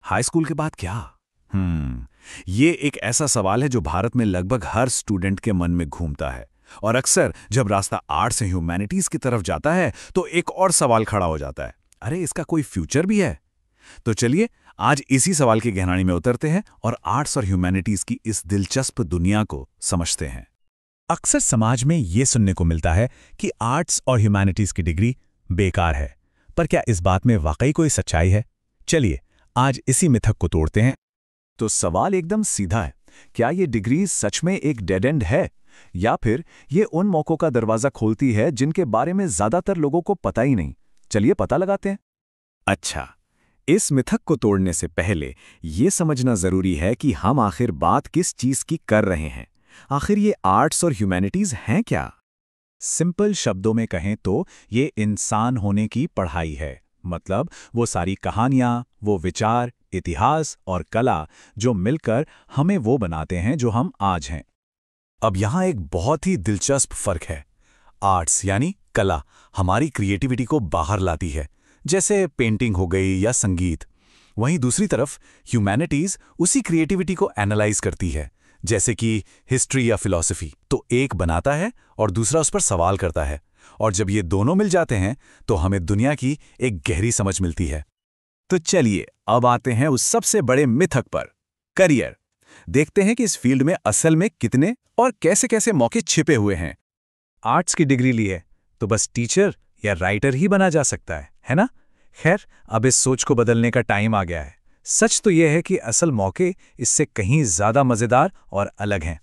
High school के बाद क्या? ये एक ऐसा सवाल है जो भारत में लगभग हर स्टूडेंट के मन में घूमता है। और अक्सर जब रास्ता आर्ट्स से ह्यूमैनिटीज की तरफ जाता है तो एक और सवाल खड़ा हो जाता है, अरे इसका कोई फ्यूचर भी है? तो चलिए आज इसी सवाल की गहराई में उतरते हैं और आर्ट्स और ह्यूमैनिटीज की इस दिलचस्प दुनिया को समझते हैं। अक्सर समाज में ये सुनने को मिलता है कि आर्ट्स और ह्यूमैनिटीज की डिग्री बेकार है, पर क्या इस बात में वाकई कोई सच्चाई है? चलिए आज इसी मिथक को तोड़ते हैं। तो सवाल एकदम सीधा है, क्या ये डिग्री सच में एक डेड एंड है या फिर ये उन मौकों का दरवाजा खोलती है जिनके बारे में ज्यादातर लोगों को पता ही नहीं? चलिए पता लगाते हैं। अच्छा, इस मिथक को तोड़ने से पहले ये समझना जरूरी है कि हम आखिर बात किस चीज की कर रहे हैं। आखिर ये आर्ट्स और ह्यूमैनिटीज हैं क्या? सिंपल शब्दों में कहें तो ये इंसान होने की पढ़ाई है। मतलब वो सारी कहानियां, वो विचार, इतिहास और कला जो मिलकर हमें वो बनाते हैं जो हम आज हैं। अब यहाँ एक बहुत ही दिलचस्प फर्क है। आर्ट्स यानी कला हमारी क्रिएटिविटी को बाहर लाती है, जैसे पेंटिंग हो गई या संगीत। वहीं दूसरी तरफ ह्यूमैनिटीज उसी क्रिएटिविटी को एनालाइज करती है, जैसे कि हिस्ट्री या फिलॉसफी। तो एक बनाता है और दूसरा उस पर सवाल करता है, और जब ये दोनों मिल जाते हैं तो हमें दुनिया की एक गहरी समझ मिलती है। तो चलिए अब आते हैं उस सबसे बड़े मिथक पर, करियर। देखते हैं कि इस फील्ड में असल में कितने और कैसे-कैसे मौके छिपे हुए हैं। आर्ट्स की डिग्री ली है तो बस टीचर या राइटर ही बना जा सकता है ना? खैर, अब इस सोच को बदलने का टाइम आ गया है। सच तो यह है कि असल मौके इससे कहीं ज्यादा मजेदार और अलग हैं।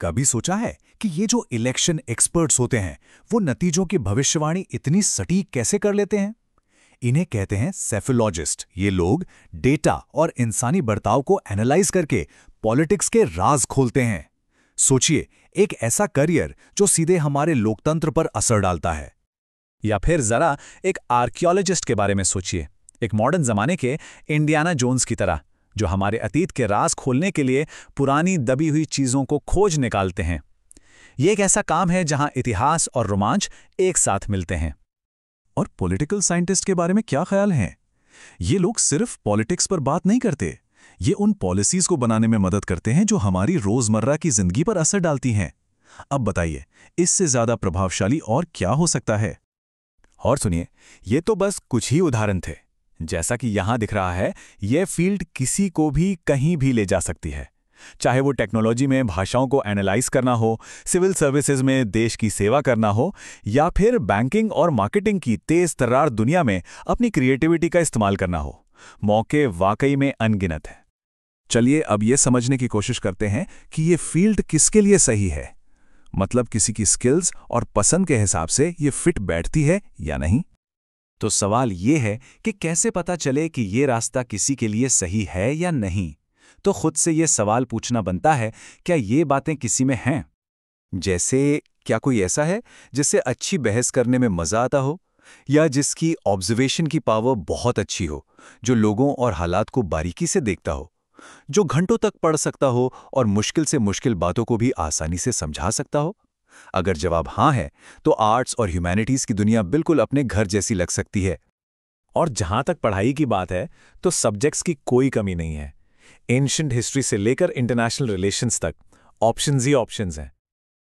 कभी सोचा है कि ये जो इलेक्शन एक्सपर्ट्स होते हैं वो नतीजों की भविष्यवाणी इतनी सटीक कैसे कर लेते हैं? इन्हें कहते हैं सेफोलॉजिस्ट। ये लोग डेटा और इंसानी बर्ताव को एनालाइज करके पॉलिटिक्स के राज खोलते हैं। सोचिए, एक ऐसा करियर जो सीधे हमारे लोकतंत्र पर असर डालता है। या फिर जरा एक आर्कियोलॉजिस्ट के बारे में सोचिए, एक मॉडर्न जमाने के इंडियाना जोन्स की तरह, जो हमारे अतीत के राज खोलने के लिए पुरानी दबी हुई चीजों को खोज निकालते हैं। ये एक ऐसा काम है जहां इतिहास और रोमांच एक साथ मिलते हैं। और पॉलिटिकल साइंटिस्ट के बारे में क्या ख्याल है? ये लोग सिर्फ पॉलिटिक्स पर बात नहीं करते, ये उन पॉलिसीज को बनाने में मदद करते हैं जो हमारी रोजमर्रा की जिंदगी पर असर डालती हैं। अब बताइए, इससे ज्यादा प्रभावशाली और क्या हो सकता है? और सुनिए, ये तो बस कुछ ही उदाहरण थे। जैसा कि यहां दिख रहा है, यह फील्ड किसी को भी कहीं भी ले जा सकती है। चाहे वो टेक्नोलॉजी में भाषाओं को एनालाइज करना हो, सिविल सर्विसेज में देश की सेवा करना हो, या फिर बैंकिंग और मार्केटिंग की तेज तर्रार दुनिया में अपनी क्रिएटिविटी का इस्तेमाल करना हो। मौके वाकई में अनगिनत हैं। चलिए अब ये समझने की कोशिश करते हैं कि ये फील्ड किसके लिए सही है। मतलब किसी की स्किल्स और पसंद के हिसाब से ये फिट बैठती है या नहीं। तो सवाल ये है कि कैसे पता चले कि ये रास्ता किसी के लिए सही है या नहीं। तो खुद से ये सवाल पूछना बनता है, क्या ये बातें किसी में हैं? जैसे क्या कोई ऐसा है जिससे अच्छी बहस करने में मजा आता हो, या जिसकी ऑब्जर्वेशन की पावर बहुत अच्छी हो, जो लोगों और हालात को बारीकी से देखता हो, जो घंटों तक पढ़ सकता हो और मुश्किल से मुश्किल बातों को भी आसानी से समझा सकता हो? अगर जवाब हाँ है तो आर्ट्स और ह्यूमैनिटीज की दुनिया बिल्कुल अपने घर जैसी लग सकती है। और जहां तक पढ़ाई की बात है तो सब्जेक्ट्स की कोई कमी नहीं है। एंशिएंट हिस्ट्री से लेकर इंटरनेशनल रिलेशंस तक ऑप्शंस ही ऑप्शंस हैं।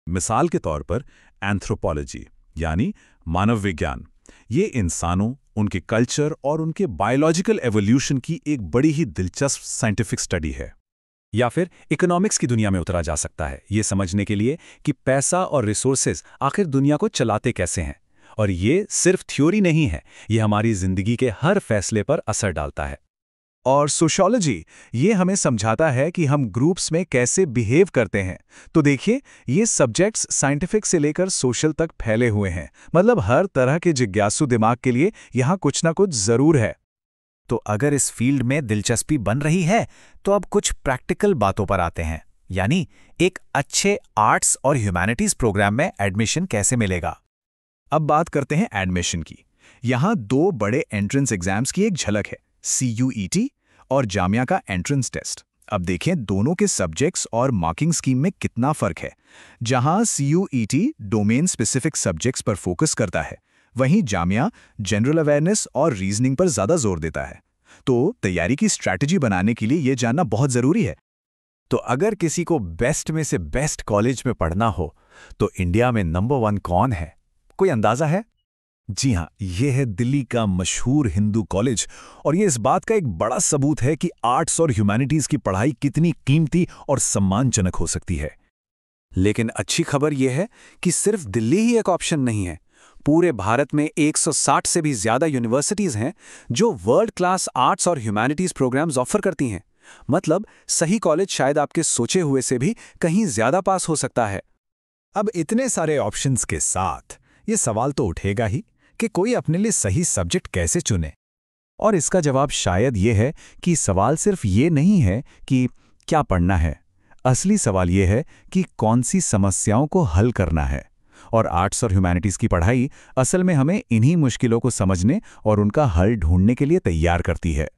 मिसाल के तौर पर एंथ्रोपोलॉजी यानी मानव विज्ञान, ये इंसानों, उनके कल्चर और उनके बायोलॉजिकल एवोल्यूशन की एक बड़ी ही दिलचस्प साइंटिफिक स्टडी है। या फिर इकोनॉमिक्स की दुनिया में उतरा जा सकता है, ये समझने के लिए कि पैसा और रिसोर्सेज आखिर दुनिया को चलाते कैसे हैं। और ये सिर्फ थ्योरी नहीं है, ये हमारी जिंदगी के हर फैसले पर असर डालता है। और सोशियोलॉजी ये हमें समझाता है कि हम ग्रुप्स में कैसे बिहेव करते हैं। तो देखिए, ये सब्जेक्ट्स साइंटिफिक से लेकर सोशल तक फैले हुए हैं। मतलब हर तरह के जिज्ञासु दिमाग के लिए यहाँ कुछ ना कुछ जरूर है। तो अगर इस फील्ड में दिलचस्पी बन रही है तो अब कुछ प्रैक्टिकल बातों पर आते हैं, यानी एक अच्छे आर्ट्स और ह्यूमैनिटीज प्रोग्राम में एडमिशन कैसे मिलेगा। अब बात करते हैं एडमिशन की। यहाँ दो बड़े एंट्रेंस एग्जाम्स की एक झलक है, CUET और जामिया का एंट्रेंस टेस्ट। अब देखें दोनों के सब्जेक्ट्स और मार्किंग स्कीम में कितना फर्क है। जहां CUET डोमेन स्पेसिफिक सब्जेक्ट्स पर फोकस करता है, वहीं जामिया जनरल अवेयरनेस और रीजनिंग पर ज्यादा जोर देता है। तो तैयारी की स्ट्रैटेजी बनाने के लिए ये जानना बहुत ज़रूरी है। तो अगर किसी को बेस्ट में से बेस्ट कॉलेज में पढ़ना हो, तो इंडिया में नंबर 1 कौन है? कोई अंदाज़ा है? जी हाँ, ये है दिल्ली का मशहूर हिंदू कॉलेज, और ये इस बात का एक बड़ा सबूत है कि आर्ट्स और ह्यूमैनिटीज़ की पढ़ाई कितनी कीमती और सम्मानजनक हो सकती है। लेकिन अच्छी खबर यह है कि सिर्फ दिल्ली ही एक ऑप्शन नहीं है। पूरे भारत में 160 से भी ज़्यादा यूनिवर्सिटीज़ हैं जो वर्ल्ड क्लास आर्ट्स और ह्यूमैनिटीज़ प्रोग्राम्स ऑफर करती हैं। मतलब सही कॉलेज शायद आपके सोचे हुए से भी कहीं ज़्यादा पास हो सकता है। अब इतने सारे ऑप्शंस के साथ ये सवाल तो उठेगा ही कि कोई अपने लिए सही सब्जेक्ट कैसे चुने। और इसका जवाब शायद ये है कि सवाल सिर्फ ये नहीं है कि क्या पढ़ना है। असली सवाल ये है कि कौन सी समस्याओं को हल करना है। और आर्ट्स और ह्यूमैनिटीज़ की पढ़ाई असल में हमें इन्हीं मुश्किलों को समझने और उनका हल ढूंढने के लिए तैयार करती है।